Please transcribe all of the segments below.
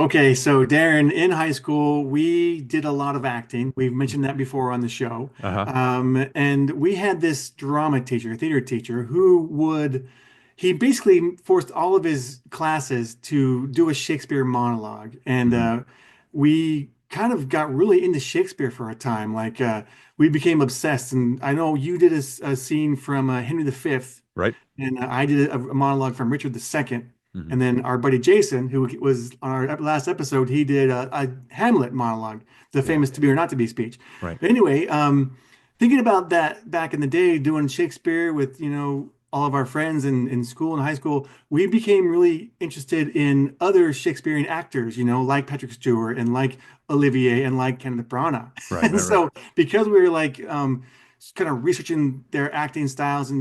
Okay, so Darren, in high school, we did a lot of acting. We've mentioned that before on the show. Uh-huh. And we had this drama teacher, theater teacher, he basically forced all of his classes to do a Shakespeare monologue. And Hmm. we kind of got really into Shakespeare for a time. We became obsessed. And I know you did a scene from Henry V, Right? and I did a monologue from Richard II. Hmm. And then our buddy Jason, who was on our last episode, he did a Hamlet monologue, the Yeah. famous "To Be or Not to Be" speech. Right. But anyway, thinking about that back in the day, doing Shakespeare with all of our friends in school and high school, we became really interested in other Shakespearean actors, like Patrick Stewart and like Olivier and like Kenneth Branagh. Right. And Right. Right. so, because we were like kind of researching their acting styles and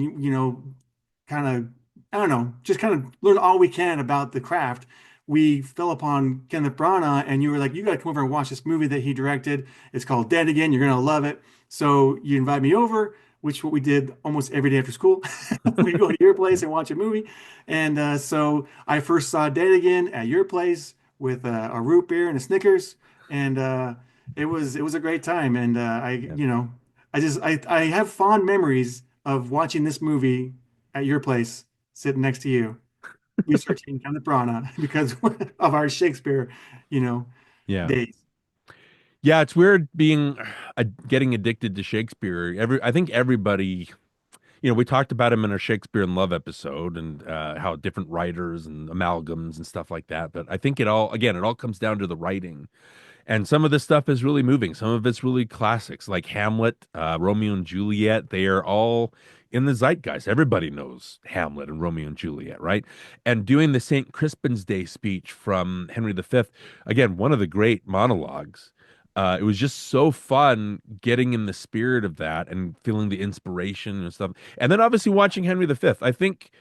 kind of, I don't know, just kind of learn all we can about the craft. We fell upon Kenneth Branagh, and you were like, "You got to come over and watch this movie that he directed. It's called Dead Again. You're gonna love it." So you invite me over, which what we did almost every day after school. We go to your place and watch a movie, and so I first saw Dead Again at your place with a root beer and a Snickers, and it was a great time. And Yeah. I have fond memories of watching this movie at your place, sitting next to you, researching Kenneth Branagh because of our Shakespeare, you know, Yeah. days. Yeah. It's weird being getting addicted to Shakespeare. I think everybody, we talked about him in our Shakespeare in Love episode and how different writers and amalgams and stuff like that. But I think it all comes down to the writing. And some of this stuff is really moving. Some of it's really classics, like Hamlet, Romeo and Juliet. They are all in the zeitgeist. Everybody knows Hamlet and Romeo and Juliet, right? And doing the St. Crispin's Day speech from Henry V, again, one of the great monologues. It was just so fun getting in the spirit of that and feeling the inspiration and stuff. And then obviously watching Henry V. I think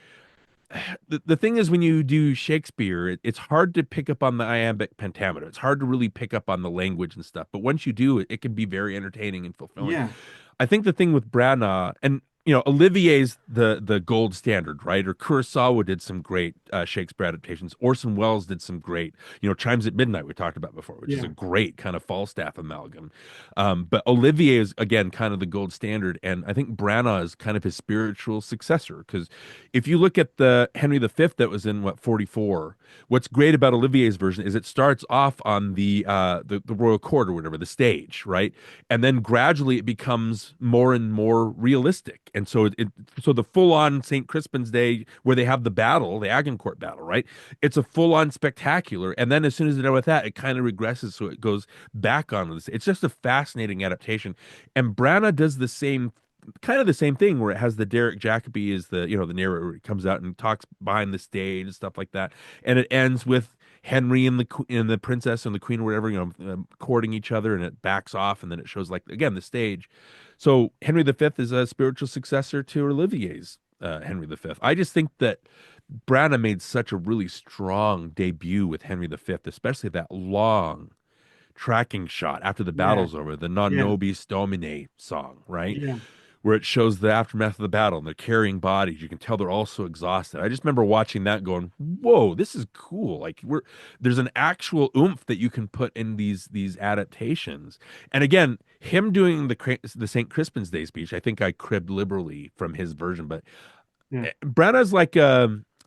the thing is when you do Shakespeare, it's hard to pick up on the iambic pentameter. It's hard to really pick up on the language and stuff. But once you do, it can be very entertaining and fulfilling. Yeah, I think the thing with Branagh and Olivier's the gold standard, right? Or Kurosawa did some great Shakespeare adaptations. Orson Welles did some great, Chimes at Midnight we talked about before, which is a yeah, great kind of Falstaff amalgam. But Olivier is again kind of the gold standard, and I think Branagh is kind of his spiritual successor. Because if you look at the Henry V that was in what 44, what's great about Olivier's version is it starts off on the royal court or whatever, the stage, right? And then gradually it becomes more and more realistic. And so the full on St. Crispin's Day where they have the battle, the Agincourt battle, right? It's a full on spectacular. And then as soon as they're done with that, it kind of regresses, so it goes back onto this. It's just a fascinating adaptation. And Branagh does the same thing where it has the Derek Jacobi is the narrator who comes out and talks behind the stage and stuff like that, and it ends with Henry and the princess and the queen or whatever courting each other, and it backs off, and then it shows like again the stage. So Henry V is a spiritual successor to Olivier's Henry V. I just think that Branagh made such a really strong debut with Henry V, especially that long tracking shot after the yeah, battle's over, the Non yeah, Nobis Domine song, right? yeah, Where it shows the aftermath of the battle and they're carrying bodies. You can tell they're all so exhausted. I just remember watching that going, "Whoa, this is cool." Like there's an actual oomph that you can put in these adaptations. And again, him doing the St. Crispin's Day speech, I think I cribbed liberally from his version, but yeah, Brannagh's like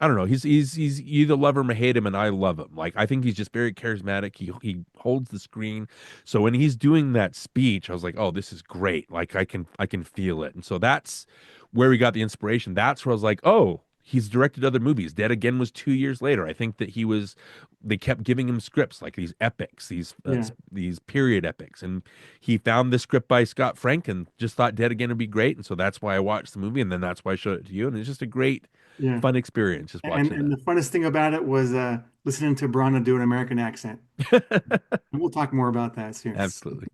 I don't know. He's you either love him or hate him, and I love him. Like I think he's just very charismatic. He holds the screen. So when he's doing that speech, I was like, oh, this is great. Like I can feel it. And so that's where we got the inspiration. That's where I was like, oh, he's directed other movies. Dead Again was 2 years later. I think that they kept giving him scripts like these epics, yeah, these period epics, and he found this script by Scott Frank and just thought Dead Again would be great. And so that's why I watched the movie, and then that's why I showed it to you. And it's just a great yeah. fun experience just And watching and that. the funnest thing about it was listening to Branagh do an American accent. And we'll talk more about that soon. Absolutely.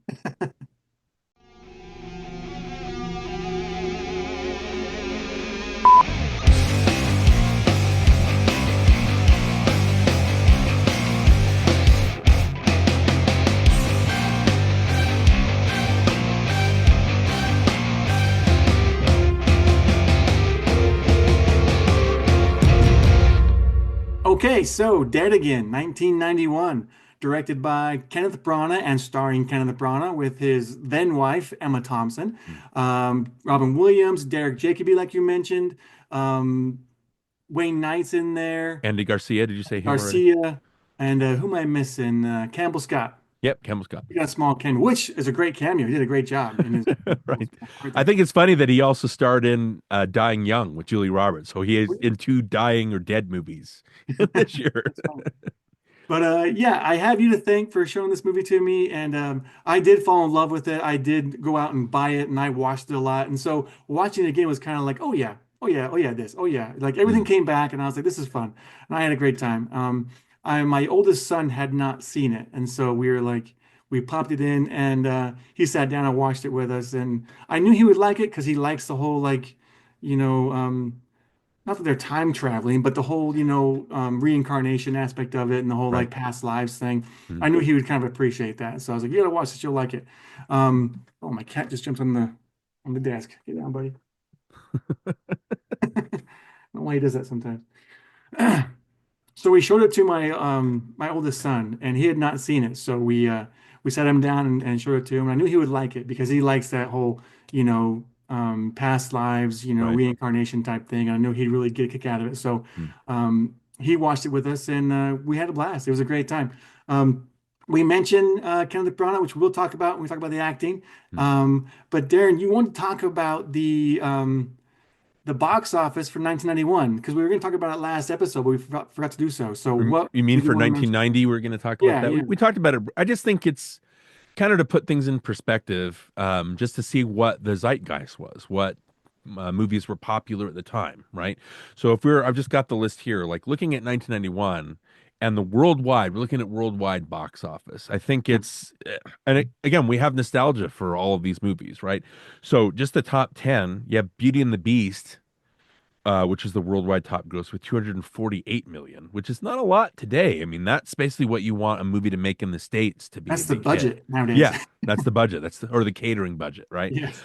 Okay, so Dead Again, 1991, directed by Kenneth Branagh and starring Kenneth Branagh with his then wife, Emma Thompson, Mm. Robin Williams, Derek Jacobi, like you mentioned, um, Wayne Knight's in there, Andy Garcia, did you say him already? Garcia, and who am I missing? Campbell Scott. Yep, Campbell Scott. He got a small cameo, which is a great cameo. He did a great job in his Right. right I there. think it's funny that he also starred in Dying Young with Julie Roberts. So he is in two dying or dead movies this year. That's fine. But yeah, I have you to thank for showing this movie to me, and I did fall in love with it. I did go out and buy it, and I watched it a lot. And so watching it again was kind of like, oh yeah, oh yeah, oh yeah, this, oh yeah, like everything Mm, came back, and I was like, this is fun, and I had a great time. My oldest son had not seen it, and so we were like, we popped it in, and he sat down and watched it with us, and I knew he would like it because he likes the whole like, you know. Not that they're time traveling, but the whole, reincarnation aspect of it and the whole right. like past lives thing. Mm. I knew he would kind of appreciate that. So I was like, you gotta watch this, you'll like it. Oh, my cat just jumped on the desk. Get down, buddy. I don't know why he does that sometimes. So we showed it to my oldest son, and he had not seen it. So we sat him down and showed it to him. I knew he would like it because he likes that whole, past lives, Right. reincarnation type thing. I knew he'd really get a kick out of it. So Mm, he watched it with us, and we had a blast. It was a great time. We mentioned Kenneth Branagh, which we'll talk about when we talk about the acting. mm. But Darren, you want to talk about the box office for 1991 because we were going to talk about it last episode, but we forgot to do so. So what You mean did you for want to mention? 1990, we're going to talk about Yeah, that? yeah. We talked about it. I just think it's kind of to put things in perspective, just to see what the zeitgeist was, what movies were popular at the time, right? So I've just got the list here, like looking at 1991 and we're looking at worldwide box office. I think again, we have nostalgia for all of these movies, right? So just the top 10, you have Beauty and the Beast, which is the worldwide top gross with 248 million, which is not a lot today. I mean, that's basically what you want a movie to make in the States to be a That's the big hit. budget nowadays. Yeah, that's the budget. Or the catering budget, right? Yes.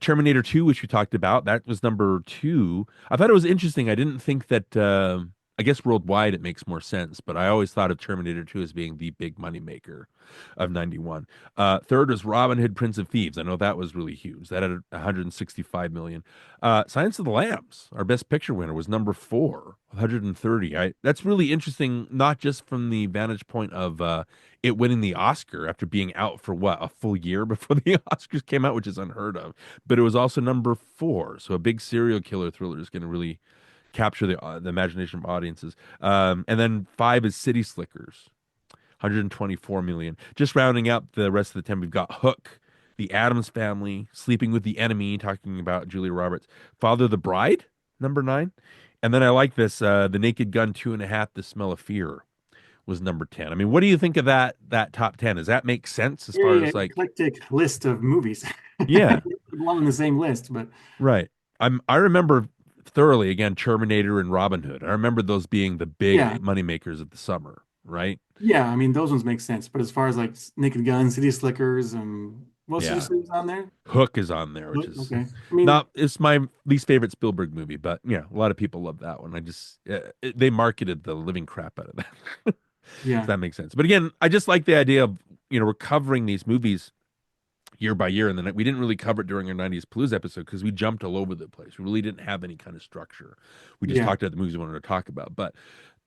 Terminator 2, which we talked about, that was number two. I thought it was interesting. I didn't think that, I guess worldwide it makes more sense, but I always thought of Terminator 2 as being the big money maker of 91. Third was Robin Hood, Prince of Thieves. I know that was really huge. That had 165 million. Silence of the Lambs, our best picture winner, was number four, 130. That's really interesting, not just from the vantage point of it winning the Oscar after being out for what, a full year before the Oscars came out, which is unheard of. But it was also number four. So a big serial killer thriller is going to really capture the imagination of audiences. And then five is City Slickers, 124 million. Just rounding out the rest of the 10, we've got Hook, The Addams Family, Sleeping with the Enemy, talking about Julia Roberts, Father the Bride, number nine. And then I like this, The Naked Gun, Two and a Half, The Smell of Fear was number 10. I mean, what do you think of that top 10? Does that make sense as far Very as like, eclectic list of movies. yeah, All in the same list, but right. I remember thoroughly again Terminator and Robin Hood. I remember those being the yeah, big moneymakers of the summer, right? yeah. I mean, those ones make sense. But as far as like Naked Gun, City Slickers, and what else did you Yeah. say was on there? Hook is on there, which Look, is okay. I mean, not it's my least favorite Spielberg movie, but yeah, a lot of people love that one. They marketed the living crap out of that. If yeah, that makes sense. But again, I just like the idea of, we're covering these movies year by year, and then we didn't really cover it during our 90s Blues episode because we jumped all over the place. We really didn't have any kind of structure. We just yeah, talked about the movies we wanted to talk about. But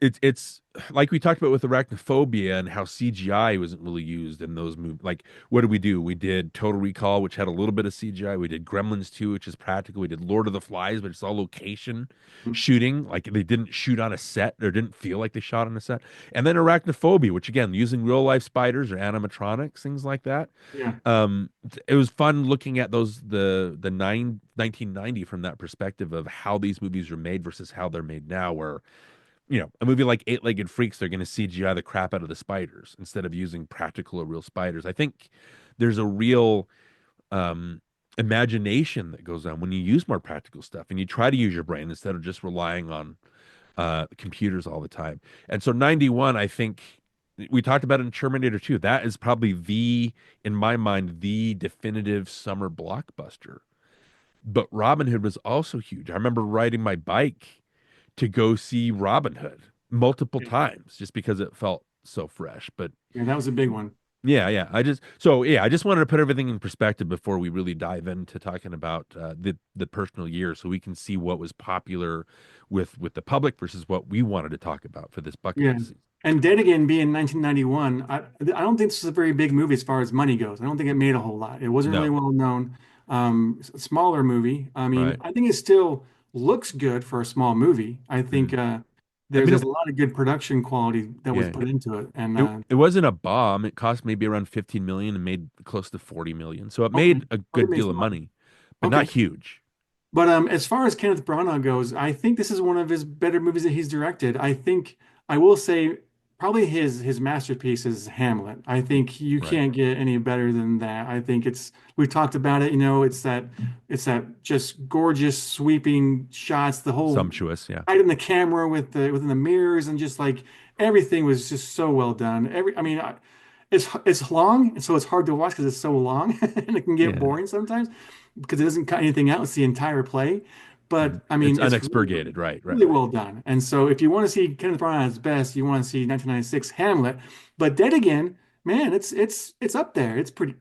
it's like we talked about with arachnophobia and how CGI wasn't really used in those movies. Like, what did we do? We did Total Recall, which had a little bit of CGI. We did Gremlins 2, which is practical. We did Lord of the Flies, but it's all location shooting. Like, they didn't shoot on a set or didn't feel like they shot on a set. And then arachnophobia, which again, using real life spiders or animatronics, things like that. yeah, It was fun looking at the 1990 from that perspective of how these movies were made versus how they're made now, where a movie like Eight-Legged Freaks, they're going to CGI the crap out of the spiders instead of using practical or real spiders. I think there's a real imagination that goes on when you use more practical stuff and you try to use your brain instead of just relying on computers all the time. And so 91, I think we talked about in Terminator 2. That is probably in my mind, the definitive summer blockbuster. But Robin Hood was also huge. I remember riding my bike to go see Robin Hood multiple yeah. times just because it felt so fresh. But Yeah, that was a big one. yeah. I just wanted to put everything in perspective before we really dive into talking about the personal year, so we can see what was popular with the public versus what we wanted to talk about for this bucket Yeah. list season. And Dead Again being 1991, I don't think this is a very big movie as far as money goes. I don't think it made a whole lot. It wasn't really No, well known. Smaller movie. I mean, right? I think it still looks good for a small movie. I think Mhm. I mean, there's a lot of good production quality that was yeah, put into it. And it wasn't a bomb. It cost maybe around 15 million and made close to 40 million, so it okay, made a well, it good makes deal a of lot. money, but not Okay. huge. But as far as Kenneth Branagh goes, I think this is one of his better movies that he's directed. I think I will say probably his masterpiece is Hamlet. I think you Right? can't get any better than that. I think it's we talked about it, it's that just gorgeous sweeping shots, the whole Sumptuous, yeah. right in the camera with the within the mirrors and just like everything was just so well done. It's long, and so it's hard to watch because it's so long and it can get Yeah. boring sometimes because it doesn't cut anything out. It's the entire play. Mhm. But I It's mean, it's really, unexpurgated, right? Right, really right. well done. And so if you want to see Kenneth Branagh at his best, you want to see 1996 Hamlet. But Dead Again, man, it's up there. It's pretty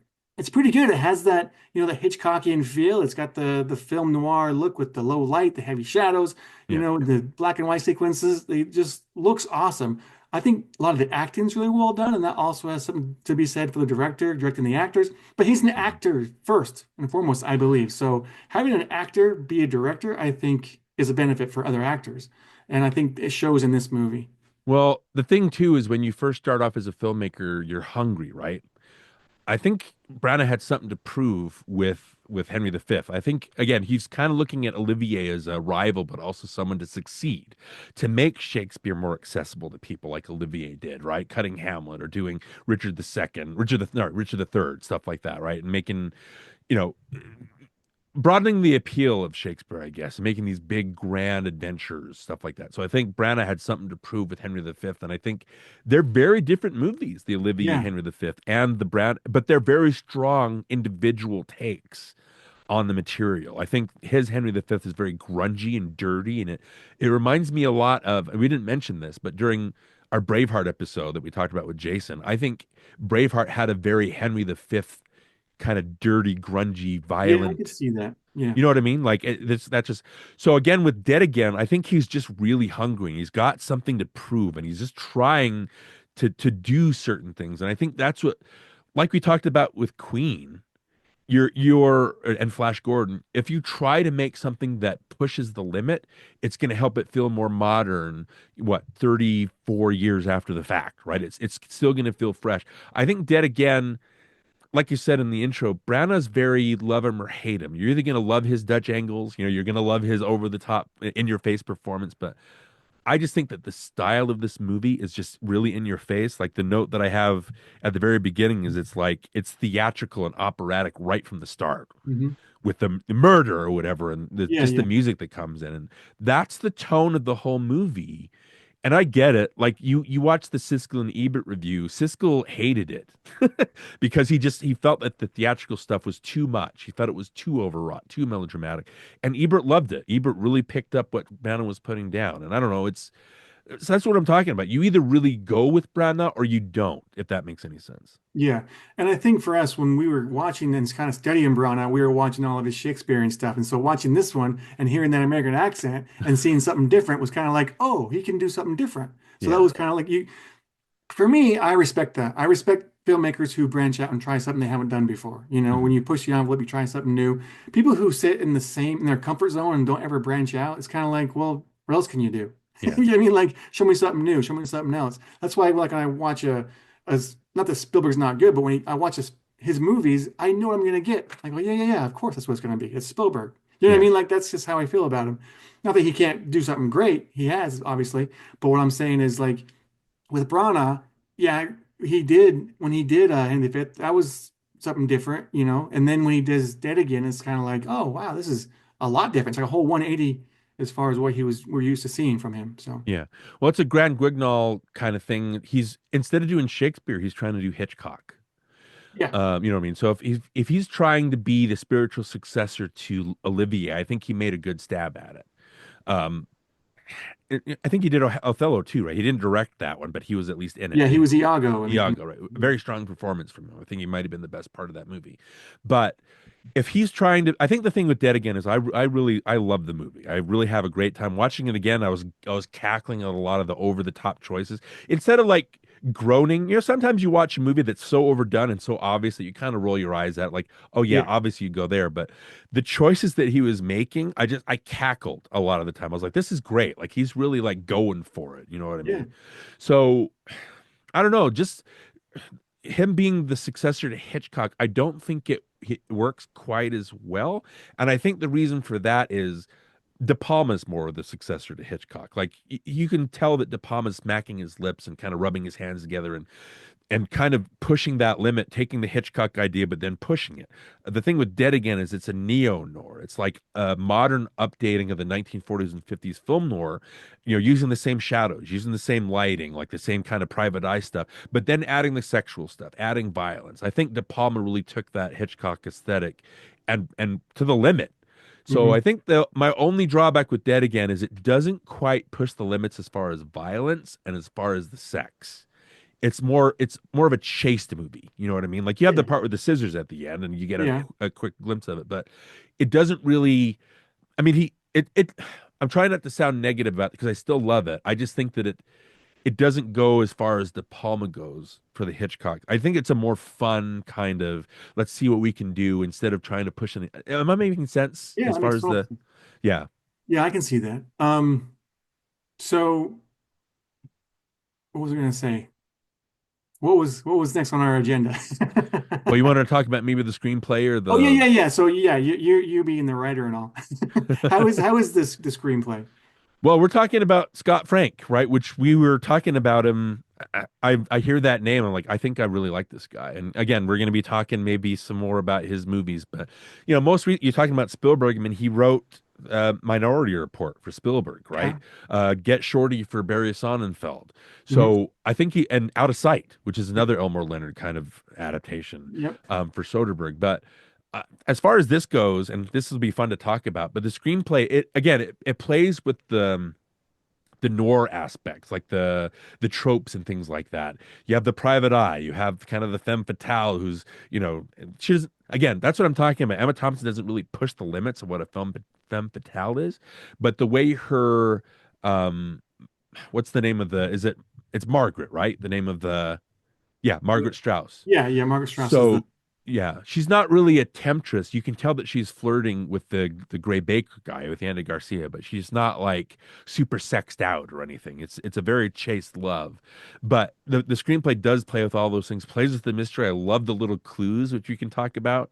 good. It has that, the Hitchcockian feel. It's got the film noir look with the low light, the heavy shadows, Yeah. the black and white sequences. It just looks awesome. I think a lot of the acting's really well done, and that also has something to be said for the director directing the actors. But he's an Mhm. actor first and foremost, I believe. So having an actor be a director, I think, is a benefit for other actors, and I think it shows in this movie. Well, the thing too is when you first start off as a filmmaker, you're hungry, right? I think Branagh had something to prove with Henry V. I think again he's kind of looking at Olivier as a rival, but also someone to succeed, to make Shakespeare more accessible to people like Olivier did, right? Cutting Hamlet or doing Richard II, Richard III, stuff like that, right? And making, you know, broadening the appeal of Shakespeare, I guess, and making these big grand adventures, stuff like that. So I think Branagh had something to prove with Henry V, and I think they're very different movies, the Olivier Yeah. Henry V and the Brad, but they're very strong individual takes on the material. I think his Henry V is very grungy and dirty, and it reminds me a lot of, and we didn't mention this, but during our Braveheart episode that we talked about with Jason, I think Braveheart had a very Henry V kind of dirty, grungy, Yeah, I could violent, see that. Yeah. you know what I mean? Like that's just so again with Dead Again, I think he's just really hungry. He's got something to prove, and he's just trying to do certain things. And I think that's what, like we talked about with Queen, you're and Flash Gordon. If you try to make something that pushes the limit, it's going to help it feel more modern. What 34 years after the fact, right? It's still going to feel fresh. I think Dead Again, like you said in the intro, Branagh's very love him or hate him. You're either going to love his Dutch angles, you're going to love his over the top, in your face performance. But I just think that the style of this movie is just really in your face. Like the note that I have at the very beginning is it's like it's theatrical and operatic right from the start Hmm. with the murder or whatever, and Yeah, just the yeah. music that comes in. And that's the tone of the whole movie. And I get it. Like you watch the Siskel and Ebert review. Siskel hated it because he felt that the theatrical stuff was too much. He thought it was too overwrought, too melodramatic. And Ebert loved it. Ebert really picked up what Branagh was putting down. And I don't know, so that's what I'm talking about. You either really go with Branagh or you don't, if that makes any sense. Yeah. And I think for us, when we were watching and kind of studying Brana, we were watching all of his Shakespeare and stuff. And so watching this one and hearing that American accent and seeing something different was kind of like, oh, he can do something different. So that Yeah. was kind of like for me, I respect that. I respect filmmakers who branch out and try something they haven't done before. When Mhm. you push the envelope, you try something new. People who sit in their comfort zone and don't ever branch out, it's kind of like, well, what else can you do? You Yeah. know what I mean? Like, show me something new, show me something else. That's why, like, when I watch not that Spielberg's not good, but I watch his movies, I know what I'm gonna get. I go, yeah, yeah, yeah, of course that's what it's gonna be. It's Spielberg. You know what I Yeah. mean? Like, that's just how I feel about him. Not that he can't do something great, he has, obviously. But what I'm saying is, like, with Brana, yeah, he did when he did Henry V, that was something different. And then when he does Dead Again, it's kind of like, oh wow, this is a lot different. It's like a whole 180 as far as what we're used to seeing from him. So Yeah. Well, it's a Grand Guignol kind of thing. He's instead of doing Shakespeare, he's trying to do Hitchcock. yeah, You know what I mean? So if he's trying to be the spiritual successor to Olivier, I think he made a good stab at it. Um, I think he did Othello too, right? He didn't direct that one, but he was at least in it. Yeah, he And was Iago Iago, right? yeah. Very strong performance from him. I think he might have been the best part of that movie. But if he's trying to, I think the thing with Dead Again is I love the movie. I really have a great time watching it again. I was cackling at a lot of the over the top choices instead of like groaning. Sometimes you watch a movie that's so overdone and so obvious that you kind of roll your eyes at, like, oh yeah, Yeah, obviously you go there. But the choices that he was making, I cackled a lot of the time. I was like, this is great. Like he's really like going for it. You know what I yeah, mean? So I don't know, just him being the successor to Hitchcock, I don't think it works quite as well. And I think the reason for that is De Palma's more the successor to Hitchcock. Like you can tell that De Palma's smacking his lips and kind of rubbing his hands together and kind of pushing that limit, taking the Hitchcock idea, but then pushing it. The thing with Dead Again is it's a neo-noir. It's like a modern updating of the 1940s and 50s film noir, using the same shadows, using the same lighting, like the same kind of private eye stuff, but then adding the sexual stuff, adding violence. I think De Palma really took that Hitchcock aesthetic and to the limit. So I hmm think my only drawback with Dead Again is it doesn't quite push the limits as far as violence and as far as the sex. It's more of a chased movie. You know what I mean? Like you have the yeah, part with the scissors at the end, and you get a, yeah, a quick glimpse of it, but it doesn't really. I mean, he it. I'm trying not to sound negative about it because I still love it. I just think that it doesn't go as far as De Palma goes for the Hitchcock. I think it's a more fun kind of let's see what we can do instead of trying to push anything. Am I making sense yeah. as That far makes as total the? sense. Yeah. Yeah, I can see that. So what was I gonna say? What was next on our agenda? Well, you wanted to talk about maybe the screenplay or Oh yeah, the yeah, yeah. So yeah, you being the writer and all. How is this the screenplay? Well, we're talking about Scott Frank, right? Which we were talking about him. I hear that name. I'm like, I think I really like this guy. And again, we're going to be talking maybe some more about his movies. But you're talking about Spielberg. I mean, he wrote Minority Report for Spielberg, right? Yeah. Get Shorty for Barry Sonnenfeld. hmm So I think and Out of Sight, which is another Elmore Leonard kind of adaptation Yep. for Soderbergh. But as far as this goes, and this will be fun to talk about, but the screenplay, it plays with the noir aspects, like the tropes and things like that. You have the private eye, you have kind of the femme fatale who's, she's again, that's what I'm talking about. Emma Thompson doesn't really push the limits of what a femme fatale is, but the way her what's the name of it's Margaret, right? The name of the yeah, Margaret Strauss. Yeah, yeah. Margaret Strauss is the So yeah, she's not really a temptress. You can tell that she's flirting with the Gray Baker guy, with Andy Garcia, but she's not like super sexed out or anything. It's a very chaste love. But the screenplay does play with all those things, plays with the mystery. I love the little clues which we can talk about.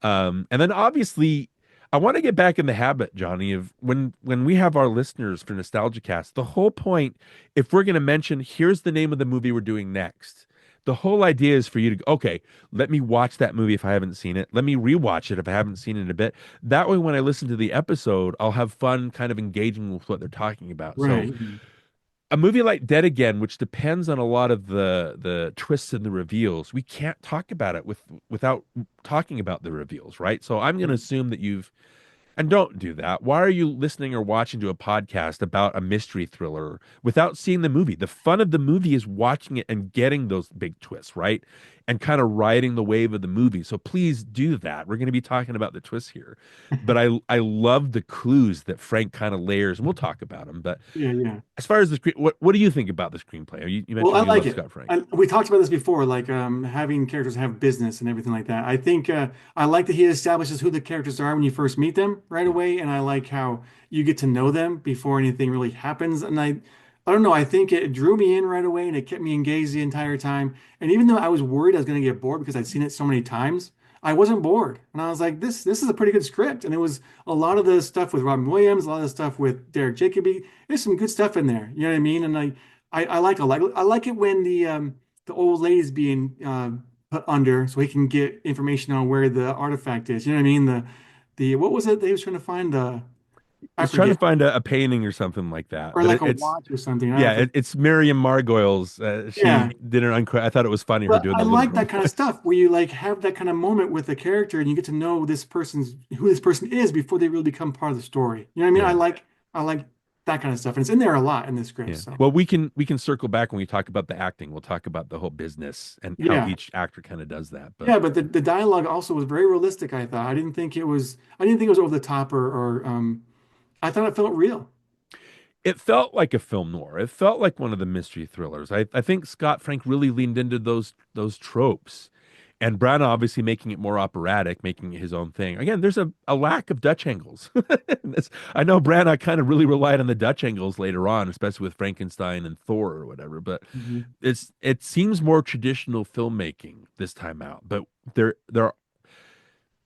And then obviously I want to get back in the habit, Johnny, of when we have our listeners for NostalgiaCast, the whole point, if we're going to mention, here's the name of the movie we're doing next. The whole idea is for you to, okay, let me watch that movie if I haven't seen it. Let me rewatch it if I haven't seen it in a bit. That way, when I listen to the episode, I'll have fun kind of engaging with what they're talking about. So, right. a movie like Dead Again, which depends on a lot of the twists and the reveals, we can't talk about it without talking about the reveals, right? So, I'm going to assume that you've and don't do that. Why are you listening or watching to a podcast about a mystery thriller without seeing the movie? The fun of the movie is watching it and getting those big twists, right? And kind of riding the wave of the movie. So please do that. We're going to be talking about the twists here. But I love the clues that Frank kind of layers, and we'll talk about them. But Yeah, yeah. as far as the screen, what do you think about the screenplay? You Well, I mentioned you like love it. Scott Frank. We talked about this before, like having characters have business and everything like that. I think I like that he establishes who the characters are when you first meet them right Yeah. away, and I like how you get to know them before anything really happens. And I don't know, I think it drew me in right away, and it kept me engaged the entire time. And even though I was worried I was going to get bored because I'd seen it so many times, I wasn't bored, and I was like, this is a pretty good script. And it was a lot of the stuff with Robin Williams, a lot of the stuff with Derek Jacobi. There's some good stuff in there. You know what I mean? And I like it when the old lady's being put under so he can get information on where the artifact is. You know what I mean? The what was it that he was trying to find? I He's trying to forget. find a painting or something like that, Or but like a it's watch or something. I yeah, forget. it's Miriam Margoyle's. She Yeah. did an I thought it was funny her But doing I the little like girl that kind of voice. stuff where you like have that kind of moment with the character and you get to know who this person is before they really become part of the story. You know what I mean? I Yeah. like I like that kind of stuff. And it's in there a lot in the script. Yeah. So Well, we can circle back when we talk about the acting. We'll talk about the whole business and how yeah. each actor kind of does that. But Yeah, but the dialogue also was very realistic, I thought. I didn't think it was over the top or I thought it felt real. it felt like a film noir. It felt like one of the mystery thrillers. I think Scott Frank really leaned into those tropes. And Brown obviously making it more operatic, making it his own thing. Again, there's a lack of Dutch angles. I know Branagh kind of really relied on the Dutch angles later on, especially with Frankenstein and Thor or whatever. But Mhm. it seems more traditional filmmaking this time out. But there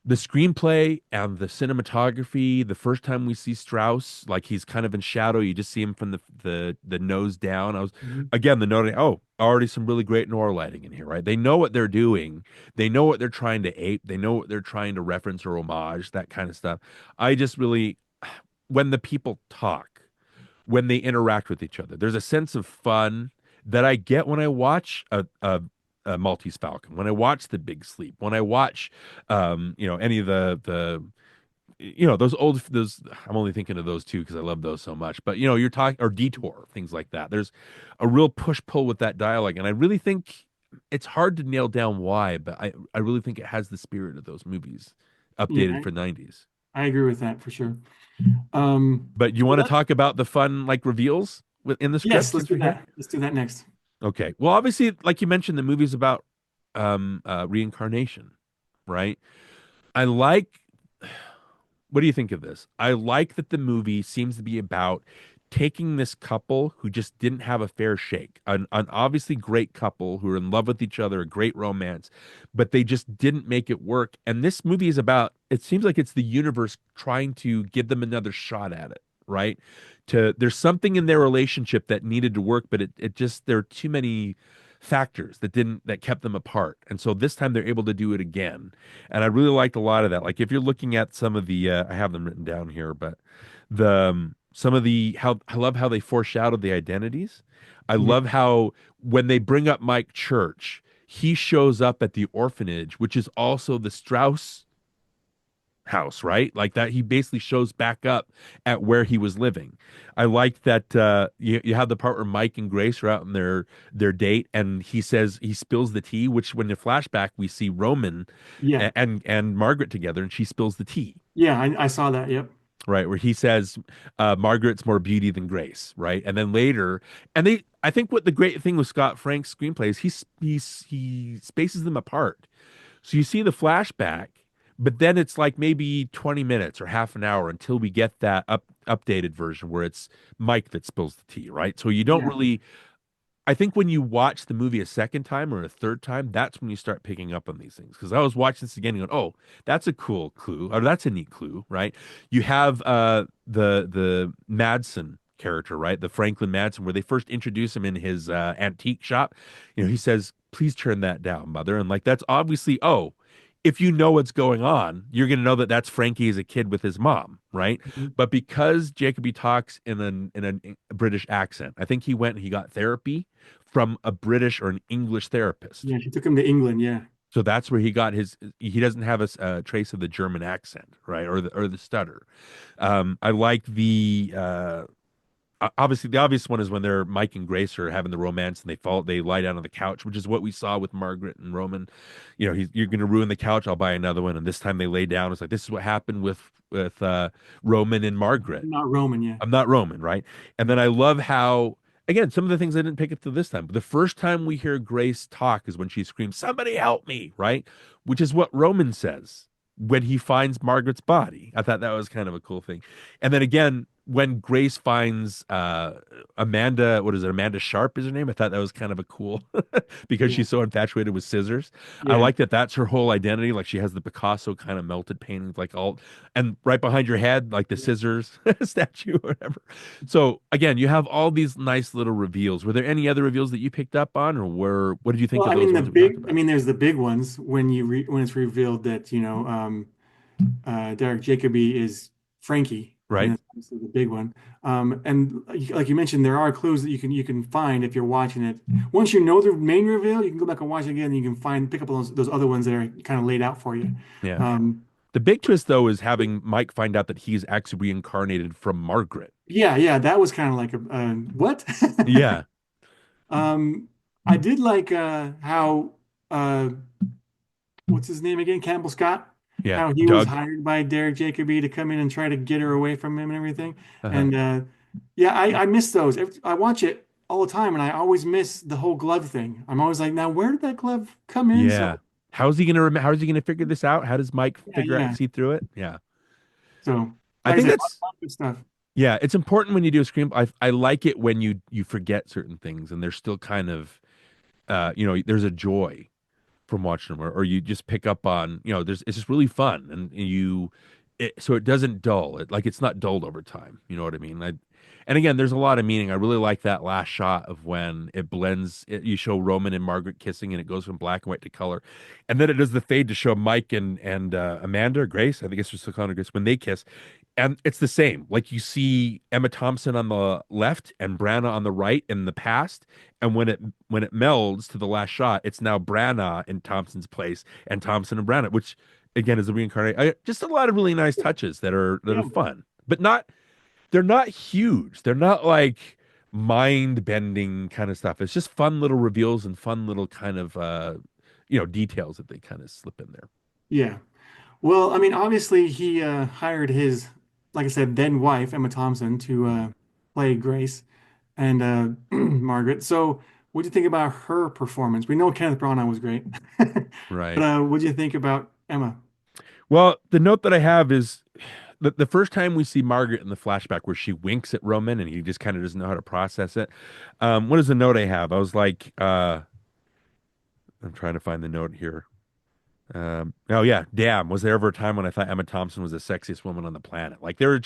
the screenplay and the cinematography, the first time we see Strauss, like he's kind of in shadow, you just see him from the nose down. I was Mhm. again the noting, oh, already some really great noir lighting in here, right? They know what they're doing, they know what they're trying to ape, they know what they're trying to reference or homage, that kind of stuff. I just really when the people talk, when they interact with each other, there's a sense of fun that I get when I watch a Maltese Falcon, when I watch The Big Sleep, when I watch, any of those those. I'm only thinking of those two because I love those so much. But you're talking or Detour, things like that. There's a real push pull with that dialogue, and I really think it's hard to nail down why, but I really think it has the spirit of those movies, Yeah, updated for '90s. I agree with that for sure. But you Well, want to talk about the fun like reveals in the yes, script let's since do we're here? that. Let's do that next. Okay. Well, obviously, like you mentioned, the movie's about reincarnation, right? I like what do you think of this? I like that the movie seems to be about taking this couple who just didn't have a fair shake, an obviously great couple who are in love with each other, a great romance, but they just didn't make it work. And this movie is about, it seems like it's the universe trying to give them another shot at it, right? There's something in their relationship that needed to work, but it just, there are too many factors that kept them apart. And so this time they're able to do it again, and I really liked a lot of that. Like if you're looking at some of the, I have them written down here, but some of the how I love how they foreshadowed the identities. I Yeah, love how when they bring up Mike Church, he shows up at the orphanage, which is also the Strauss house, right? Like that, he basically shows back up at where he was living. I like that you have the part where Mike and Grace are out on their date, and he says he spills the tea, which when the flashback we see Roman yeah, and Margaret together, and she spills the tea. yeah. I saw that. Yep. Right, where he says Margaret's more beauty than grace, right? And then later, I think what the great thing with Scott Frank's screenplay is he spaces them apart. So you see the flashback, but then it's like maybe 20 minutes or half an hour until we get that updated version where it's Mike that spills the tea, right? So you don't Yeah. really, I think when you watch the movie a second time or a third time, that's when you start picking up on these things. Because I was watching this again and going, oh, that's a cool clue, or that's a neat clue, right? You have the Madsen character, right? The Franklin Madsen, where they first introduce him in his antique shop. He says, please turn that down, mother. And like that's obviously, oh, if you know what's going on, you're going to know that that's Frankie as a kid with his mom, right? Mhm. But because Jacoby talks a British accent, I think he went and he got therapy from a British or an English therapist. Yeah, she took him to England. Yeah. So that's where he got his. He doesn't have a trace of the German accent, right, or the stutter. I like obviously the obvious one is when they're Mike and Grace are having the romance and they lie down on the couch, which is what we saw with Margaret and Roman. You're going to ruin the couch, I'll buy another one. And this time they lay down. It's like this is what happened with Roman and Margaret. Not Roman. Yeah. I'm not Roman, right? And then I love how, again, some of the things I didn't pick up to this time, but the first time we hear Grace talk is when she screams, "Somebody help me!" Right? Which is what Roman says when he finds Margaret's body. I thought that was kind of a cool thing. And then again, when Grace finds Amanda, what is it? Amanda Sharp is her name. I thought that was kind of a cool because Yeah. she's so infatuated with scissors. I Yeah. like that that's her whole identity. Like she has the Picasso kind of melted paintings, like all, and right behind your head, like the Yeah. scissors statue or whatever. So again, you have all these nice little reveals. Were there any other reveals that you picked up on, or what did you think Well, of I those mean, ones that we talked about? there's the big ones when when it's revealed that, Derek Jacobi is Frankie. I mean, Right? that's obviously the big one. And like you mentioned, there are clues that you can find if you're watching it. Once you know the main reveal, you can go back and watch it again, and you can pick up on those other ones that are kind of laid out for you. Yeah. Um, The big twist though is having Mike find out that he's actually reincarnated from Margaret. Yeah, yeah, that was kind of like what? Yeah. Um, I did like how uh what's his name again? Campbell Scott. Yeah. How he was Doug. hired by Derek Jacobi to come in and try to get her away from him and everything. Uh-huh. And yeah, I miss those. I watch it all the time, and I always miss the whole glove thing. I'm always like, now where did that glove come in? Yeah. So How is he gonna figure this out? How does Mike yeah, figure out yeah. see through it? Yeah. So I like I think said, that's a lot of good stuff. yeah, it's important when you do a screen. I like it when you forget certain things and they're still kind of there's a joy from watching them, or you just pick up on, there's it's just really fun, and so it doesn't dull. It's not dulled over time. You know what I mean? And again, there's a lot of meaning. I really like that last shot of when it blends. You show Roman and Margaret kissing, and it goes from black and white to color, and then it does the fade to show Mike and Amanda, Grace. I think it's just Connor Grace when they kiss, and it's the same. Like you see Emma Thompson on the left and Branagh on the right in the past, and when it melds to the last shot, it's now Branagh in Thompson's place and Thompson and Branagh, which again is a reincarnation. Just a lot of really nice touches that are Yeah, fun, but not they're not huge. They're not like mind bending kind of stuff. It's just fun little reveals and fun little kind of details that they kind of slip in there. yeah. Well, I mean, obviously he hired his, like I said, then wife Emma Thompson to Mhm. play Grace and Margaret. So, what do you think about her performance? We know Kenneth Branagh was great, but Right. what do you think about Emma? Well, the note that I have is the first time we see Margaret in the flashback where she winks at Roman and he just kind of doesn't know how to process it. What is the note I have? I was like, I'm trying to find the note here. Oh yeah, damn. Was there ever a time when I thought Emma Thompson was the sexiest woman on the planet? Like there were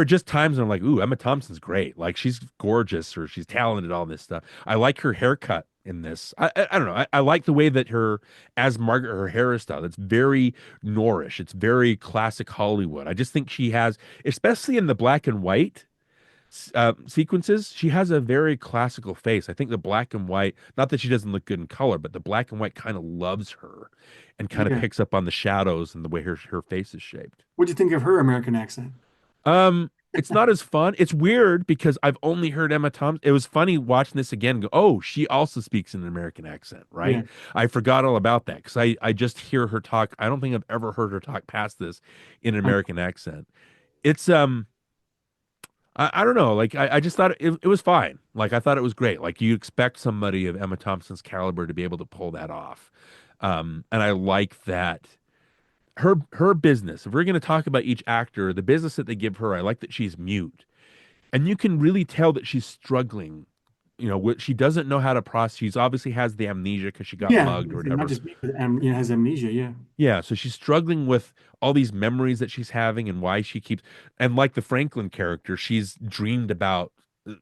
just times when I'm like, ooh, Emma Thompson's great. Like she's gorgeous or she's talented, all this stuff. I like her haircut in this. I don't know. I like the way that her as Margaret, her hair is styled. It's very Noirish. It's very classic Hollywood. I just think she has, especially in the black and white sequences, she has a very classical face. I think the black and white, not that she doesn't look good in color, but the black and white kind of loves her and kind of Yeah. picks up on the shadows and the way her face is shaped. What do you think of her American accent? It's not as fun. It's weird because I've only heard Emma Thompson. It was funny watching this again. Go, oh, she also speaks in an American accent, right? Yeah. I forgot all about that because I just hear her talk. I don't think I've ever heard her talk past this in an I, American accent. It's I don't know. Like I just thought it was fine. Like I thought it was great. Like you expect somebody of Emma Thompson's caliber to be able to pull that off. And I like that her business. If we're going to talk about each actor, the business that they give her, I like that she's mute, and you can really tell that she's struggling. She doesn't know how to process. She's obviously has the amnesia because she got yeah. mugged or Not whatever. just me, but has amnesia. Yeah. Yeah, so she's struggling with all these memories that she's having and why she keeps, and like the Franklin character, she's dreamed about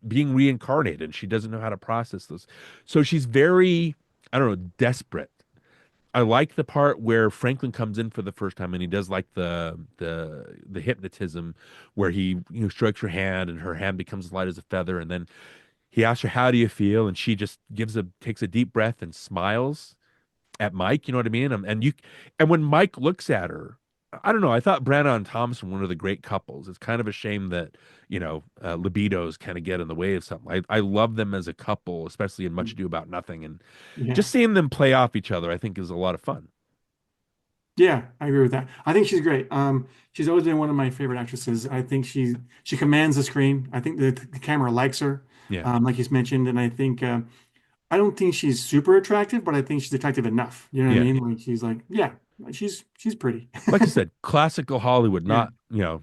being reincarnated and she doesn't know how to process this. So she's very, I don't know, desperate. I like the part where Franklin comes in for the first time and he does like the hypnotism where he strikes her hand and her hand becomes light as a feather, and then he asks her, "How do you feel?" and she just takes a deep breath and smiles at Mike. You know what I mean? And when Mike looks at her, I don't know. I thought Branagh and Thompson were one of the great couples. It's kind of a shame that libidos kind of get in the way of something. I love them as a couple, especially in Much Ado About Nothing, and Yeah. just seeing them play off each other, I think, is a lot of fun. Yeah, I agree with that. I think she's great. She's always been one of my favorite actresses. I think she commands the screen. I think the camera likes her, Yeah, like you mentioned, and I think I don't think she's super attractive, but I think she's attractive enough. You know what I yeah. mean? Like she's like, yeah, she's pretty. Like I said, classical Hollywood. Yeah. Not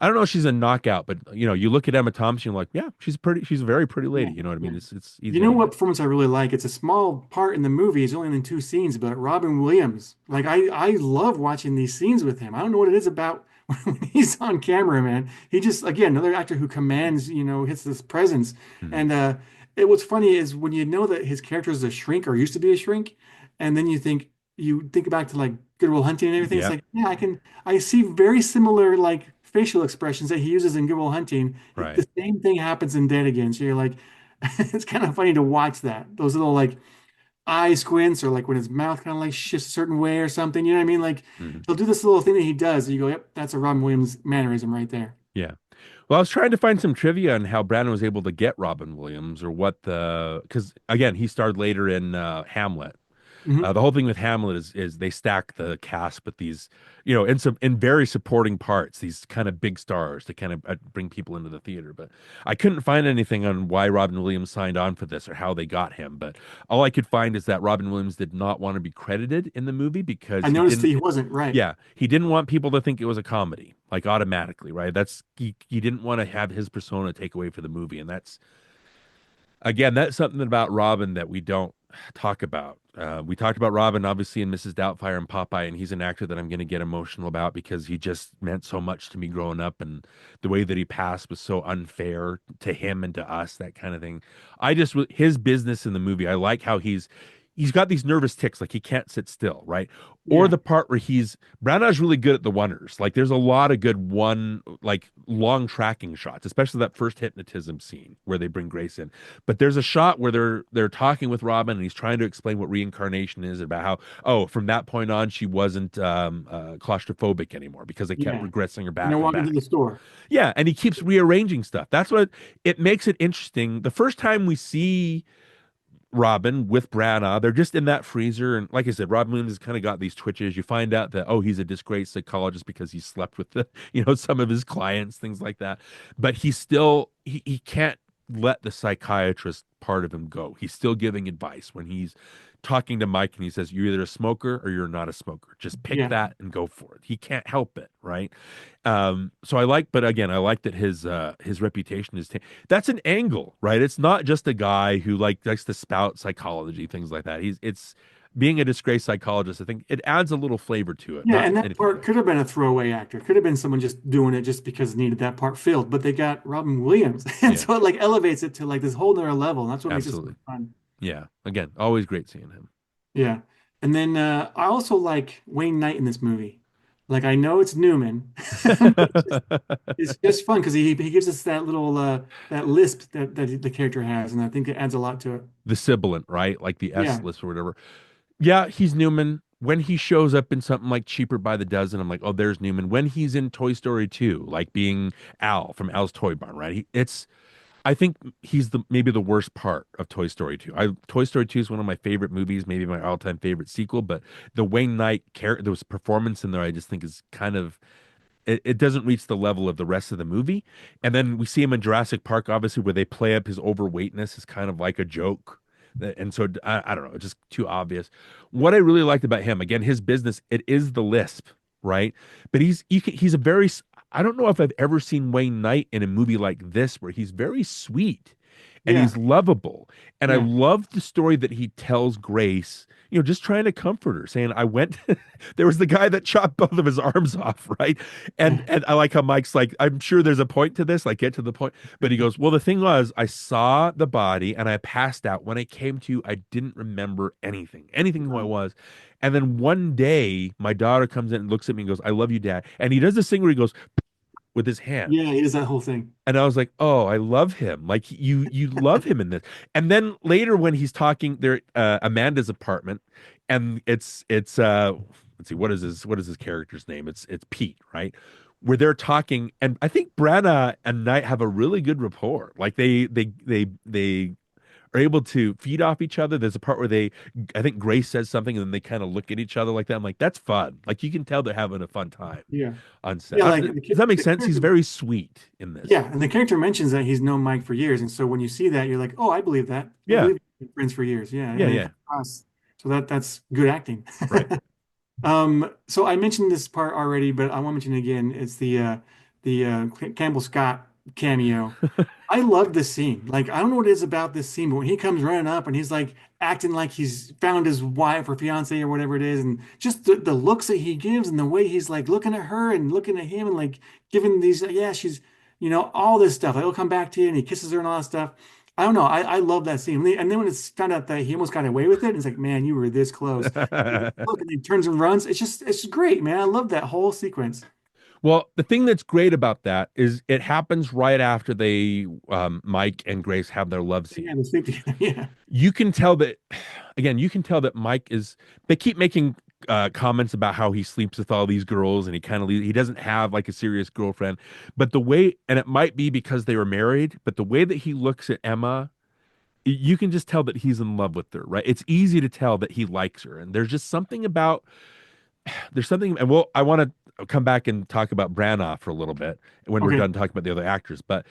I don't know if she's a knockout, but you look at Emma Thompson, you're like, yeah, she's pretty. She's a very pretty Yeah. lady. You know what I Yeah. mean? It's You easy know to what get. performance I really like? It's a small part in the movie. It's only in two scenes, but Robin Williams. Like I love watching these scenes with him. I don't know what it is about when he's on camera, man. He just again another actor who commands, hits this presence. Mhm. And what's funny is when you know that his character is a shrink or used to be a shrink, and then you think back to like Good Will Hunting and everything. It's Yeah, like, yeah, I see very similar like facial expressions that he uses in Good Will Hunting. right. The same thing happens in Dead Again. So you're like, it's kind of funny to watch that. Those little like eye squints or like when his mouth kind of like shifts a certain way or something. You know what I mean? Like Mhm. he'll do this little thing that he does. And you go, yep, that's a Robin Williams mannerism right there. Yeah. Well, I was trying to find some trivia on how Brandon was able to get Robin Williams or what because again, he starred later in Hamlet. Hmm. The whole thing with Hamlet is they stack the cast with these, in very supporting parts, these kind of big stars to kind of bring people into the theater. But I couldn't find anything on why Robin Williams signed on for this or how they got him. But all I could find is that Robin Williams did not want to be credited in the movie because I he noticed that didn't. he wasn't right. Yeah, he didn't want people to think it was a comedy, like automatically, right? He didn't want to have his persona take away for the movie, and that's something about Robin that we don't talk about. We talked about Robin, obviously, in Mrs. Doubtfire and Popeye, and he's an actor that I'm going to get emotional about because he just meant so much to me growing up, and the way that he passed was so unfair to him and to us, that kind of thing. His business in the movie, I like how he's got these nervous tics, like he can't sit still, right? Or Yeah. the part where Branagh's really good at the oneers. Like there's a lot of good like long tracking shots, especially that first hypnotism scene where they bring Grace in. But there's a shot where they're talking with Robin and he's trying to explain what reincarnation is, about how, oh, from that point on she wasn't claustrophobic anymore because they kept Yeah. regressing her And they're back and walking to back. the store. Yeah, and he keeps rearranging stuff. That's what it makes it interesting. The first time we see Robin with Branagh, they're just in that freezer. And like I said, Robin Williams has kind of got these twitches. You find out that, oh, he's a disgraced psychologist because he slept with some of his clients, things like that. But he can't let the psychiatrist part of him go. He's still giving advice when he's talking to Mike and he says, you're either a smoker or you're not a smoker. Just pick Yeah. that and go for it. He can't help it, right? So but again, I like that his reputation that's an angle, right? It's not just a guy who likes to spout psychology, things like that. It's being a disgraced psychologist. I think it adds a little flavor to it, Yeah. not And that anything part more. could have been a throwaway actor. Could have been someone just doing it just because it needed that part filled. But they got Robin Williams. And Yeah, so it like elevates it to like this whole nother level. And that's what makes it so absolutely. much fun. Yeah, again, always great seeing him. Yeah. And then I also like Wayne Knight in this movie. Like I know it's Newman, but it's just fun because he gives us that little that lisp that the character has, and I think it adds a lot to it. The sibilant, right? Like the S Yeah, list or whatever. Yeah, he's Newman. When he shows up in something like Cheaper by the Dozen, I'm like, oh, there's Newman. When he's in Toy Story 2, like being Al from Al's Toy Barn, right? I think he's maybe the worst part of Toy Story 2. Toy Story 2 is one of my favorite movies, maybe my all-time favorite sequel, but the Wayne Knight character, there was performance in there I just think is kind of it doesn't reach the level of the rest of the movie. And then we see him in Jurassic Park, obviously, where they play up his overweightness as kind of like a joke. And so I don't know, it's just too obvious. What I really liked about him, again, his business, it is the lisp, right? But he's a very, I don't know if I've ever seen Wayne Knight in a movie like this where he's very sweet and yeah, he's lovable. And I yeah, love the story that he tells Grace, just trying to comfort her, saying, I went, there was the guy that chopped both of his arms off, right? And yeah, and I like how Mike's like, I'm sure there's a point to this, like get to the point. But he goes, well, the thing was, I saw the body and I passed out. When I came to, I didn't remember anything who I was. And then one day, my daughter comes in and looks at me and goes, I love you, Dad. And he does this thing where he goes with his hand. yeah. It is that whole thing. And I was like, "Oh, I love him. Like you love him in this." And then later when he's talking there Amanda's apartment and it's let's see what is his character's name? It's Pete, right? Where they're talking and I think Branagh and Knight have a really good rapport. Like they are able to feed off each other. There's a part where I think Grace says something and then they kind of look at each other like that. I'm like, that's fun. Like you can tell they're having a fun time Yeah, on set. yeah. Like Does that make the sense? He's character, very sweet in this. yeah, and the character mentions that he's known Mike for years, and so when you see that, you're like, oh, I believe that. I Yeah. believe we've been friends for years. Yeah, Yeah, and it yeah. comes across. So that's good acting. Right. So I mentioned this part already, but I want to mention it again. It's the Campbell Scott cameo. I love this scene. Like I don't know what it is about this scene, but when he comes running up and he's like acting like he's found his wife or fiance or whatever it is, and just the looks that he gives and the way he's like looking at her and looking at him and like giving these, yeah, she's, all this stuff. Like, he'll come back to you and he kisses her and all that stuff. I don't know. I love that scene. And then when it's found out that he almost got away with it, it's like, man, you were this close. Look, and he turns and runs. It's just great, man. I love that whole sequence. Well, the thing that's great about that is it happens right after Mike and Grace have their love Yeah, scene. they sleep together. Yeah. You can tell that, again, you can tell that they keep making comments about how he sleeps with all these girls and he doesn't have like a serious girlfriend. But the way, and it might be because they were married, but the way that he looks at Emma, you can just tell that he's in love with her, right? It's easy to tell that he likes her. And there's just something about there's something, and I want to come back and talk about Branagh for a little bit when we're Okay. done talking about the other actors. But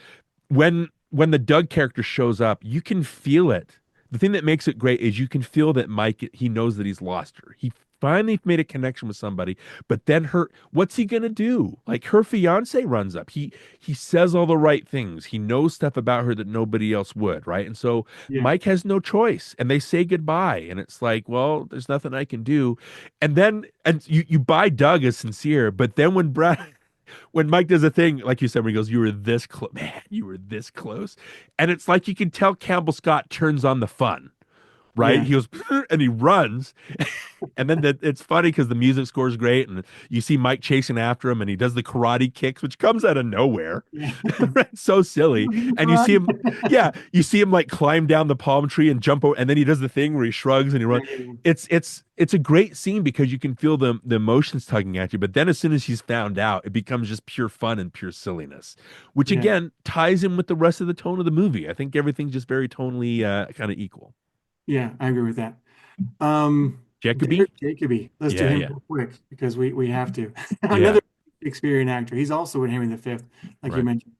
when the Doug character shows up, you can feel it. The thing that makes it great is you can feel that Mike, he knows that he's lost her. He finally made a connection with somebody, but then what's he gonna do? Like her fiance runs up. He says all the right things. He knows stuff about her that nobody else would, right? And so Yeah. Mike has no choice, and they say goodbye, and it's like, well, there's nothing I can do. And you buy Doug as sincere, but then when Mike does a thing, like you said, where he goes, "You were this close, man. You were this close," and it's like you can tell Campbell Scott turns on the fun, right? Yeah. He goes and he runs, and then it's funny because the music score is great, and you see Mike chasing after him, and he does the karate kicks, which comes out of nowhere. Yeah. It's so silly, and you see him, Karate. yeah, you see him like climb down the palm tree and jump over, and then he does the thing where he shrugs and he runs. Yeah. It's a great scene because you can feel the emotions tugging at you, but then as soon as he's found out, it becomes just pure fun and pure silliness, which Yeah. again ties in with the rest of the tone of the movie. I think everything's just very tonally kind of equal. Yeah, I agree with that. Jacoby, Derek Jacobi. Let's do yeah, him yeah, real quick because we have to. yeah, Another Shakespearean actor. He's also in Henry V, like you right. mentioned.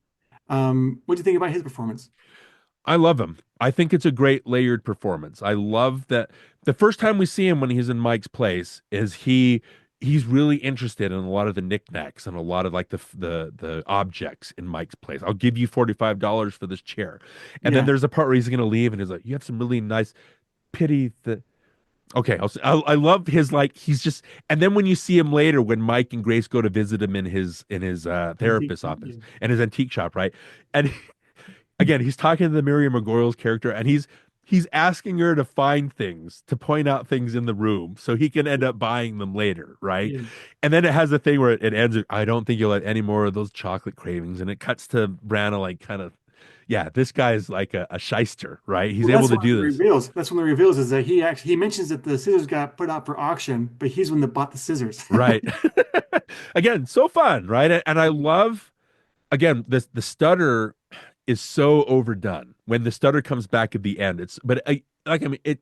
What do you think about his performance? I love him. I think it's a great layered performance. I love that the first time we see him when he's in Mike's place is he's really interested in a lot of the knickknacks and a lot of like the objects in Mike's place. I'll give you $45 for this chair. And then Yeah, there's a part where he's going to leave and he's like, "You have some really nice pity the Okay, I love his like he's just and then when you see him later when Mike and Grace go to visit him in his antique. therapist's office Yeah, and his antique shop, right? And again, he's talking to the Miriam McGoyle's character, and he's asking her to find things, to point out things in the room, so he can end up buying them later, right? yeah, And then it has a thing where it ends. I don't think you'll have any more of those chocolate cravings, and it cuts to Branagh like kind of, yeah, this guy's like a shyster, right? He's well, able that's to one of do the this, reveals. That's one of the reveals is that he mentions that the scissors got put out for auction, but he's the one that bought the scissors. right? Again, so fun, right? And I love again the stutter is so overdone when the stutter comes back at the end. I mean it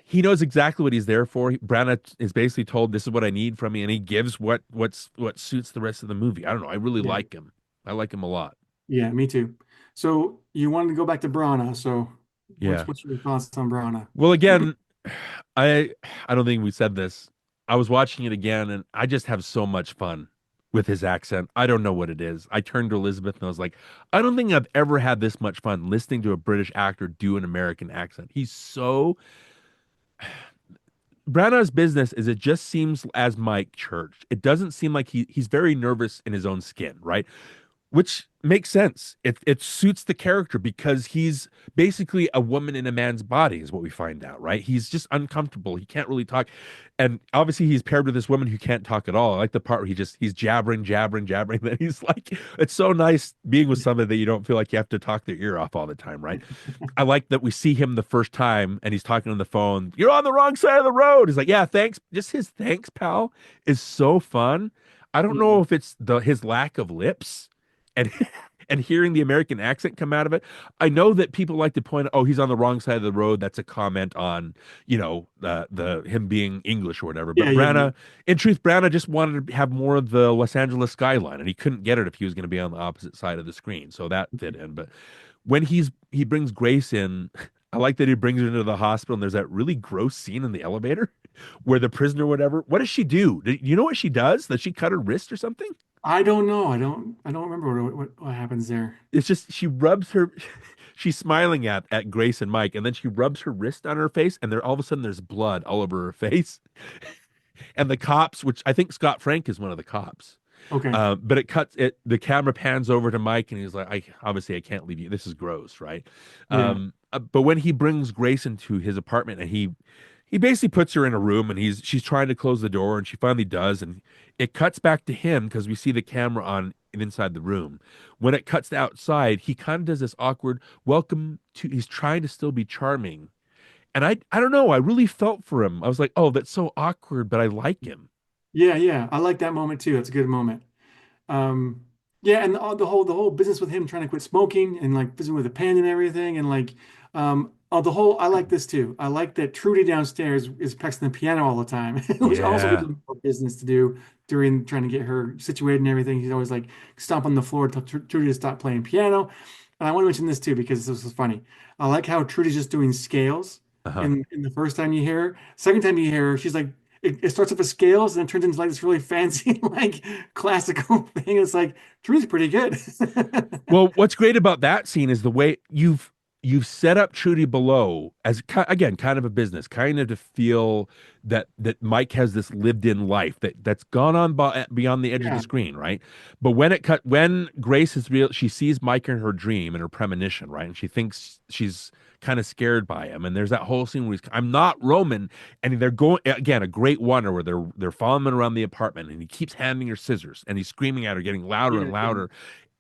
he knows exactly what he's there for. Branagh is basically told, "This is what I need from me," and he gives what suits the rest of the movie. I don't know. I really Yeah, like him. I like him a lot. yeah, me too. So you wanted to go back to Brana. So Yeah. what's your thoughts on Brana? Well, again, I I don't think we said this. I was watching it again, and I just have so much fun with his accent. I don't know what it is. I turned to Elizabeth and I was like, I don't think I've ever had this much fun listening to a British actor do an American accent. He's so Branagh's business is it just seems as Mike Church. It doesn't seem like he's very nervous in his own skin, right? Which makes sense. It suits the character because he's basically a woman in a man's body, is what we find out, right? He's just uncomfortable. He can't really talk, and obviously he's paired with this woman who can't talk at all. I like the part where he's jabbering, jabbering, jabbering. Then he's like, it's so nice being with somebody that you don't feel like you have to talk their ear off all the time, right? I like that we see him the first time and he's talking on the phone. You're on the wrong side of the road. He's like, yeah, thanks. Just his thanks, pal, is so fun. I don't Yeah, know if it's his lack of lips and and hearing the American accent come out of it. I know that people like to point out, oh, he's on the wrong side of the road. That's a comment on, the him being English or whatever. yeah, But yeah, yeah. in truth, Branagh just wanted to have more of the Los Angeles skyline, and he couldn't get it if he was going to be on the opposite side of the screen. So that fit in. But when he brings Grace in, I like that he brings her into the hospital, and there's that really gross scene in the elevator where the prisoner, whatever, what does she do? Do you know what she does? Does she cut her wrist or something? I don't know. I don't remember what happens there. It's just she rubs her she's smiling at Grace and Mike, and then she rubs her wrist on her face, and there all of a sudden there's blood all over her face. And the cops, which I think Scott Frank is one of the cops. Okay. But the camera pans over to Mike and he's like, I can't leave you. This is gross, right? Yeah. But when he brings Grace into his apartment and he basically puts her in a room and she's trying to close the door and she finally does and it cuts back to him because we see the camera on inside the room. When it cuts to outside, he kind of does this awkward welcome to he's trying to still be charming. And I don't know, I really felt for him. I was like, "Oh, that's so awkward, but I like him." Yeah, yeah. I like that moment too. That's a good moment. Um, yeah, and the whole business with him trying to quit smoking and like visiting with a pen and everything, and like the whole I like this too. I like that Trudy downstairs is practicing the piano all the time, which also gives Yeah. him more business to do during trying to get her situated and everything. He's always like stomp on the floor to tell Trudy to stop playing piano. And I want to mention this too because this was funny. I like how Trudy's just doing scales Uh-huh. in the first time you hear her. Second time you hear her, she's like it starts off with scales and it turns into like this really fancy, like classical thing. It's like Drew's pretty good. Well, what's great about that scene is the way you've set up Trudy Below as again kind of a business, kind of to feel that Mike has this lived-in life that's gone on beyond the edge of the Yeah, screen, right? But when Grace is real, she sees Mike in her dream and her premonition, right? And she thinks she's kind of scared by him. And there's that whole scene where I'm not Roman, and they're going again a great wonder where they're following him around the apartment, and he keeps handing her scissors, and he's screaming at her, getting louder and yeah, yeah. louder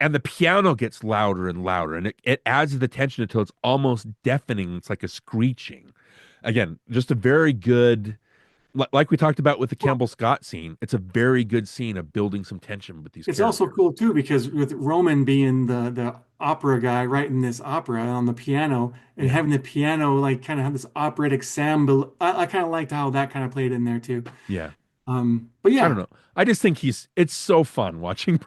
and the piano gets louder and louder and it adds to the tension until it's almost deafening. It's like a screeching. Again, just a very good like we talked about with the Well, Campbell Scott scene. It's a very good scene of building some tension with these it's also characters. cool too because with Roman being the opera guy writing this opera on the piano and Yeah. having the piano like kind of have this operatic sound, I kind of liked how that kind of played in there too. Yeah. But I don't yeah, know. I just think it's so fun watching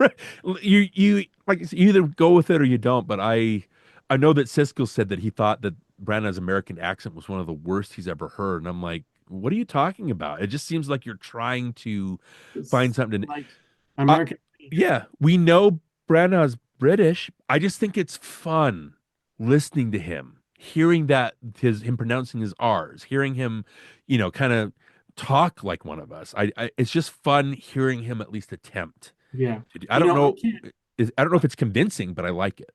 you like you either go with it or you don't, but I know that Siskel said that he thought that Branagh's American accent was one of the worst he's ever heard. And I'm like, what are you talking about? It just seems like you're trying to find it's something. like Uh, American. yeah, we know Branagh's British. I just think it's fun listening to him, hearing that him pronouncing his R's, hearing him, kind of talk like one of us. It's just fun hearing him at least attempt Yeah, to do. I don't I know. can't. I don't know if it's convincing, but I like it.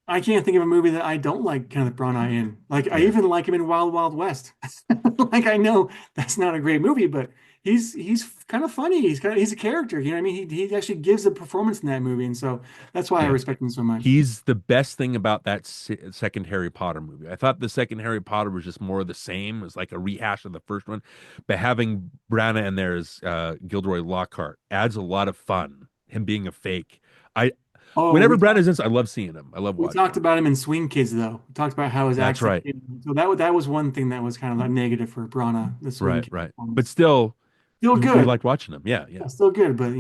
I can't think of a movie that I don't like Kenneth Branagh in. Like I Yeah, even like him in Wild Wild West. Like I know that's not a great movie, but he's kind of funny. He's a character. You know what I mean? He actually gives a performance in that movie, and so that's why I yeah. respect him so much. He's the best thing about that second Harry Potter movie. I thought the second Harry Potter was just more of the same. It was like a rehash of the first one, but having Branagh in there as Gilderoy Lockhart adds a lot of fun. Him being a fake. I Oh, Whenever Branagh's in, I love seeing him. I love we watching talked him. about him in Swing Kids though. We talked about how his That's accent. right. So that was one thing that was kind of a negative for Branagh, the Swing Right, Kids right. But performance. still, Still we good, liked watching him. Yeah, yeah. yeah, still good, but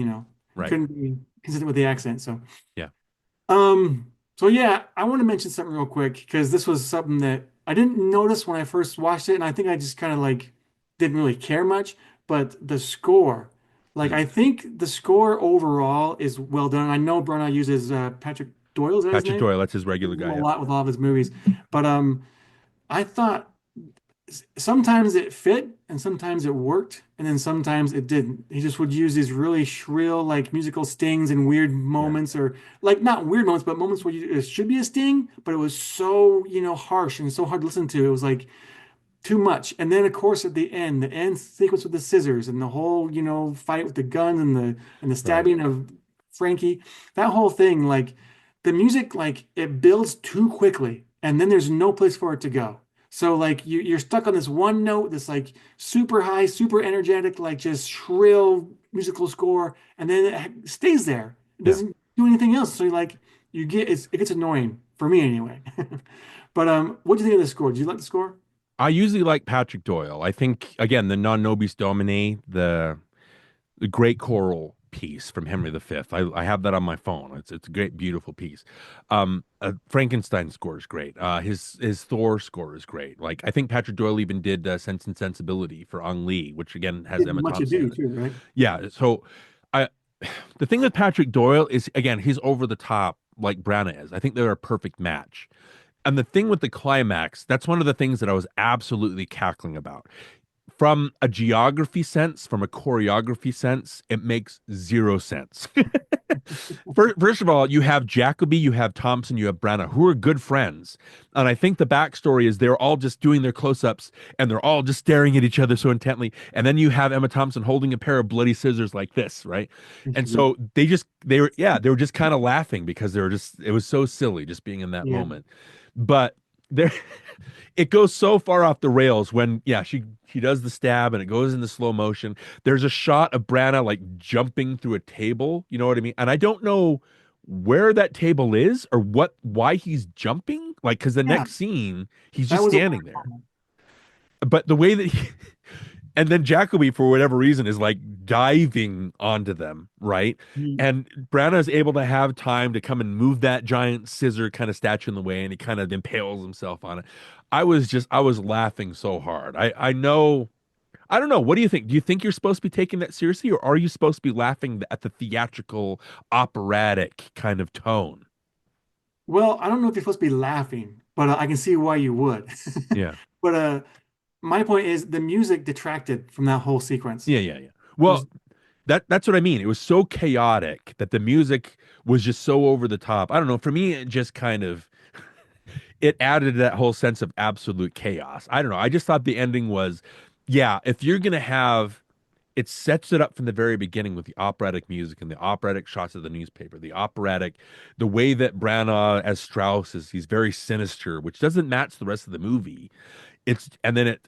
Right. couldn't be consistent with the accent. So. Yeah. So yeah, I want to mention something real quick because this was something that I didn't notice when I first watched it, and I think I just kind of like didn't really care much. But the score, like Mm. I think the score overall is well done. I know Branagh uses Patrick Doyle, is that his Patrick name? Doyle, that's his regular Uses him guy. a Yeah. lot with all of his movies, but I thought sometimes it fit and sometimes it worked and then sometimes it didn't. He just would use these really shrill like musical stings in weird Yeah. moments or like not weird moments but moments where it should be a sting but it was so harsh and so hard to listen to. It was like too much. And then of course at the end sequence with the scissors and the whole fight with the gun and the Right. stabbing of Frankie, that whole thing, like the music, like it builds too quickly and then there's no place for it to go. So like you're stuck on this one note, this like super high, super energetic, like just shrill musical score, and then it stays there. It Yeah. doesn't do anything else. So it gets annoying for me anyway. But what do you think of the score? Do you like the score? I usually like Patrick Doyle. I think again the Non Nobis Domine, the great choral piece from Henry V. I have that on my phone. It's a great, beautiful piece. Frankenstein score is great. His Thor score is great. Like I think Patrick Doyle even did Sense and Sensibility for Ang Lee, which again has Did Emma Much Thompson Ado in it. too, right? Yeah. So I the thing with Patrick Doyle is again he's over the top like Branagh is. I think they're a perfect match. And the thing with the climax, that's one of the things that I was absolutely cackling about. from a geography sense, from a choreography sense, it makes zero sense. First of all, you have Jacoby, you have Thompson, you have Branagh, who are good friends. And I think the backstory is they're all just doing their close ups and they're all just staring at each other so intently. And then you have Emma Thompson holding a pair of bloody scissors like this, right? And so they were just kind of laughing because it was so silly just being in that Yeah. moment. But there, it goes so far off the rails when she does the stab and it goes into slow motion. There's a shot of Branagh like jumping through a table, you know what I mean? And I don't know where that table is or why he's jumping, like because the Yeah. next scene he's That just was a standing there. But the way that and then Jacoby, for whatever reason, is like diving onto them, right? Mhm. And Branagh is able to have time to come and move that giant scissor kind of statue in the way, and he kind of impales himself on it. I was laughing so hard. I don't know. What do you think? Do you think you're supposed to be taking that seriously, or are you supposed to be laughing at the theatrical, operatic kind of tone? Well, I don't know if you're supposed to be laughing, but I can see why you would. Yeah. But my point is the music detracted from that whole sequence. Yeah. It Well, was, that's what I mean. It was so chaotic that the music was just so over the top. I don't know. For me, it just kind of it added to that whole sense of absolute chaos. I don't know. I just thought the ending was, yeah, if you're gonna have it sets it up from the very beginning with the operatic music and the operatic shots of the newspaper, the way that Branagh as Strauss is, he's very sinister, which doesn't match the rest of the movie. And then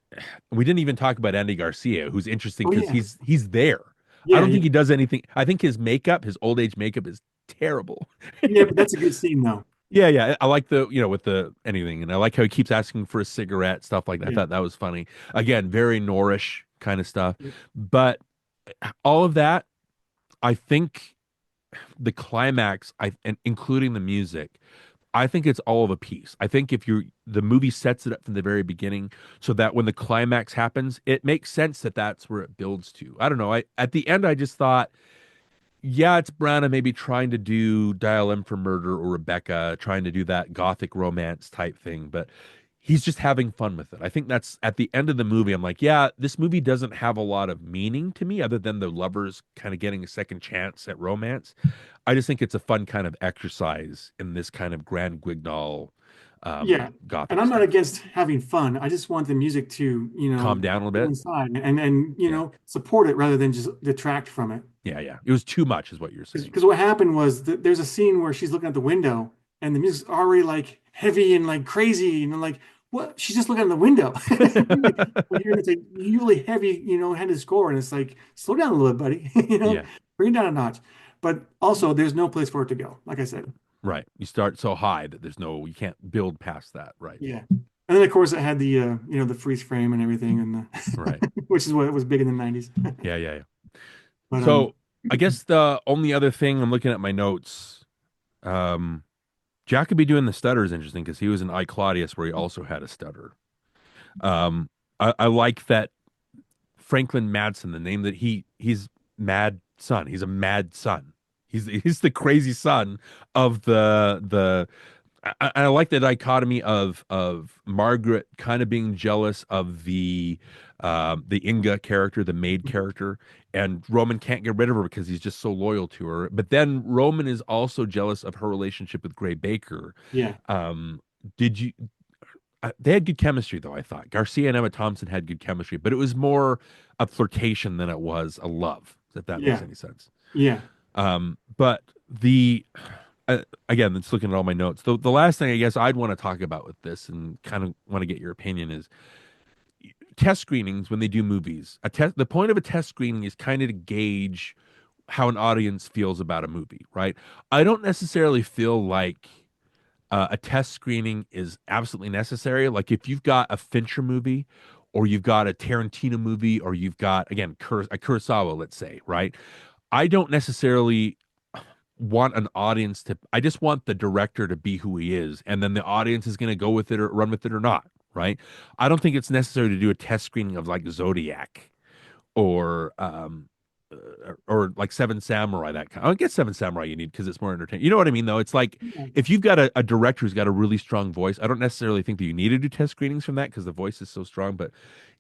we didn't even talk about Andy Garcia, who's interesting oh because yeah, he's there. I yeah, don't yeah, think he does anything. I think his makeup, his old age makeup is terrible. yeah. But that's a good scene though. Yeah. I like with the anything, and I like how he keeps asking for a cigarette, stuff like that. I Yeah, thought that was funny. Again, very Norrish kind of stuff. But all of that, I think the climax, and including the music, I think it's all of a piece. I think if the movie sets it up from the very beginning so that when the climax happens, it makes sense that that's where it builds to. I don't know. I At the end, I just thought, yeah, it's Branagh maybe trying to do Dial M for Murder or Rebecca, trying to do that gothic romance type thing, but he's just having fun with it. I think that's at the end of the movie. I'm like, yeah, this movie doesn't have a lot of meaning to me other than the lovers kind of getting a second chance at romance. I just think it's a fun kind of exercise in this kind of Grand Guignol yeah. And gothic I'm not stuff. against having fun. I just want the music to, Calm down a little bit. coincide and Yeah. support it rather than just detract from it. Yeah. It was too much, is what you're saying. Because what happened was there's a scene where she's looking out the window and the music's already like heavy and like crazy, and I'm like, what? She's just looking out the window. Like, when you're it's a really heavy, handed score, and it's like, slow down a little bit, buddy. Yeah. Bring it down a notch. But also, there's no place for it to go. Like I said, Right. You start so high that you can't build past that. Right. yeah. And then of course it had the the freeze frame and everything, and Right. which is what was big in the '90s. Yeah. But So I guess the only other thing I'm looking at my notes, um, Jacoby doing the stutter is interesting because he was in I Claudius where he also had a stutter. I like that Franklin Madsen, the name that he's mad son. He's a mad son. He's the crazy son of the I like the dichotomy of Margaret kind of being jealous of the Inga character, the maid character, and Roman can't get rid of her because he's just so loyal to her. But then Roman is also jealous of her relationship with Gray Baker. yeah, Um, did you? They had good chemistry, though. I thought Garcia and Emma Thompson had good chemistry, but it was more a flirtation than it was a love. If that makes yeah, any sense. yeah, But the again, let's look at all my notes. The last thing I guess I'd want to talk about with this and kind of want to get your opinion is test screenings when they do movies. The point of a test screening is kind of to gauge how an audience feels about a movie, right? I don't necessarily feel like a test screening is absolutely necessary. Like if you've got a Fincher movie or you've got a Tarantino movie or you've got again a Kurosawa, let's say, right? I don't necessarily want an audience to I just want the director to be who he is and then the audience is going to go with it or run with it or not, right? I don't think it's necessary to do a test screening of like Zodiac or or like Seven Samurai, that kind. I guess Seven Samurai you need because it's more entertaining. You know what I mean, though? It's like Yeah. if you've got a director who's got a really strong voice, I don't necessarily think that you need to do test screenings from that because the voice is so strong. But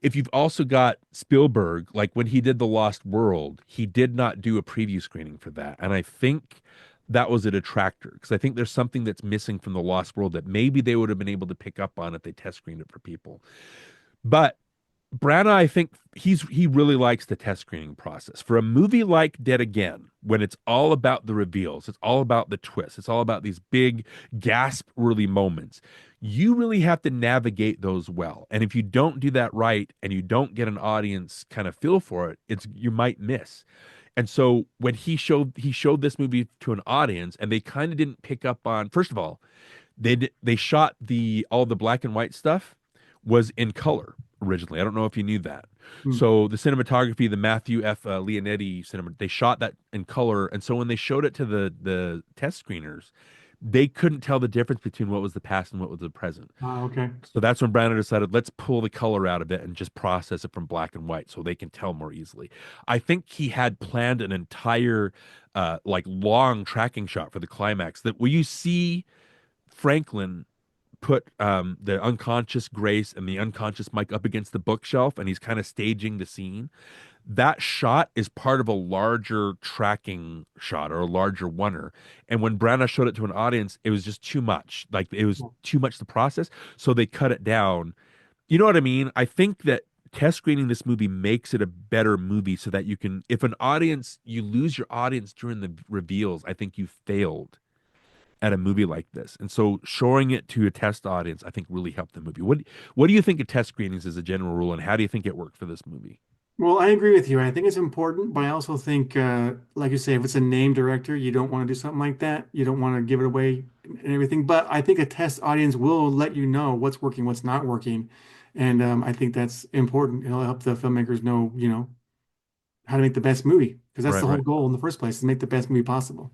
if you've also got Spielberg, like when he did The Lost World, he did not do a preview screening for that. And I think that was a detractor because I think there's something that's missing from The Lost World that maybe they would have been able to pick up on if they test screened it for people. But Branagh, I think he really likes the test screening process. For a movie like Dead Again, when it's all about the reveals, it's all about the twists, it's all about these big gasp worthy moments, you really have to navigate those well. And if you don't do that right and you don't get an audience kind of feel for it, it's you might miss. And so when he showed this movie to an audience and they kind of didn't pick up on, first of all, they shot the all the black and white stuff was in color originally. I don't know if you knew that. Hmm. So the cinematography, the Matthew F. Leonetti cinema, they shot that in color, and so when they showed it to the test screeners, they couldn't tell the difference between what was the past and what was the present. Okay. So that's when Brandon decided, let's pull the color out of it and just process it from black and white so they can tell more easily. I think he had planned an entire like long tracking shot for the climax that where you see Franklin put the unconscious Grace and the unconscious Mike up against the bookshelf and he's kind of staging the scene. That shot is part of a larger tracking shot or a larger oneer. And when Branagh showed it to an audience, it was just too much. Like it was too much to process. So they cut it down. You know what I mean? I think that test screening this movie makes it a better movie so that you can, if an audience, you lose your audience during the reveals, I think you failed at a movie like this. And so showing it to a test audience, I think really helped the movie. What do you think of test screenings as a general rule, and how do you think it worked for this movie? Well, I agree with you. I think it's important, but I also think, like you say, if it's a name director, you don't want to do something like that. You don't want to give it away and everything. But I think a test audience will let you know what's working, what's not working. And I think that's important. It'll help the filmmakers know, how to make the best movie, because that's Right, the whole right. goal in the first place, is to make the best movie possible.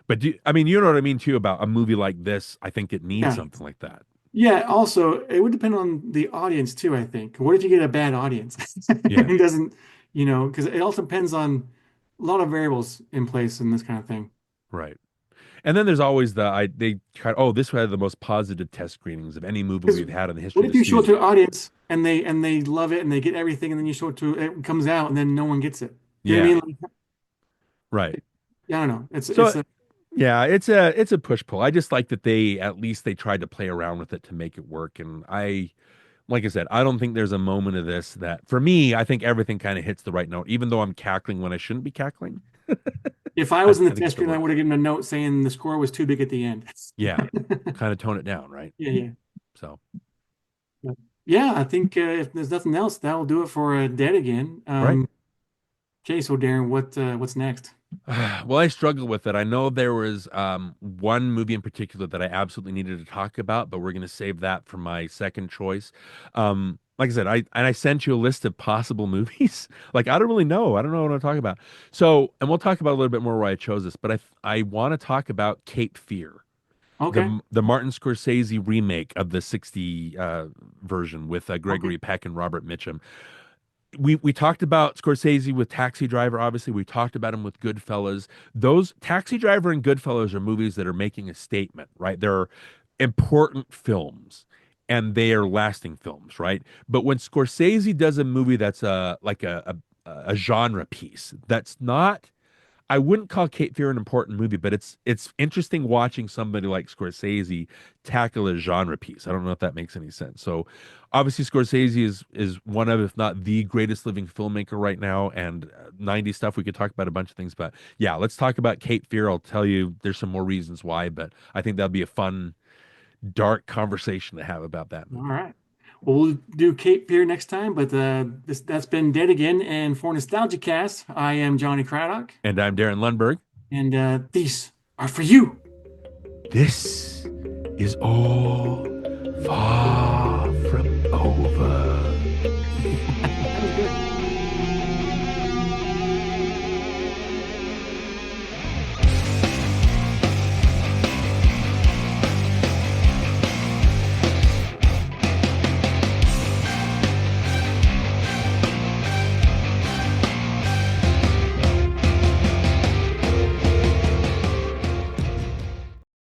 But I mean, you know what I mean too about a movie like this. I think it needs Yeah. something like that. Yeah. Also, it would depend on the audience too, I think. What if you get a bad audience? Yeah, It doesn't, because it also depends on a lot of variables in place in this kind of thing. right. And then there's always they try, oh, this had the most positive test screenings of any movie Because we've had in the what history of if the you show it studio. to an audience and they love it and they get everything, and then you show it to it comes out and then no one gets it? You know Yeah, what I mean? Like, right. yeah, I don't know. It's So it's a yeah, it's a push pull. I just like that they at least they tried to play around with it to make it work. And like I said, I don't think there's a moment of this that for me, I think everything kind of hits the right note, even though I'm cackling when I shouldn't be cackling. if I I, was in the I think it test still screen, I would works. have given a note saying the score was too big at the end. Yeah, kind of tone it down, right? Yeah, yeah. So, Yeah, I think if there's nothing else, that'll do it for Dead Again. right. Okay, so Darren, what's next? Well, I struggle with it. I know there was one movie in particular that I absolutely needed to talk about, but we're going to save that for my second choice. Like I said, I sent you a list of possible movies. Like I don't really know. I don't know what I'm talking about. So, and we'll talk about a little bit more why I chose this, but I want to talk about Cape Fear, Okay, the Martin Scorsese remake of the 60 version with okay. Gregory Peck and Robert Mitchum. We talked about Scorsese with Taxi Driver. Obviously, we talked about him with Goodfellas. Those Taxi Driver and Goodfellas are movies that are making a statement, right? They're important films and they are lasting films, right? But when Scorsese does a movie that's a genre piece, that's not I wouldn't call Cape Fear an important movie, but it's interesting watching somebody like Scorsese tackle a genre piece. I don't know if that makes any sense. So obviously Scorsese is one of, if not the greatest living filmmaker right now. And 90s stuff, we could talk about a bunch of things, but yeah, let's talk about Cape Fear. I'll tell you there's some more reasons why, but I think that'll be a fun, dark conversation to have about that All movie. right. Well, we'll do Cape Fear next time, but that's been Dead Again. And for NostalgiaCast, I am Johnny Craddock, And I'm Darren Lundberg. and these are for you. This is all far from over.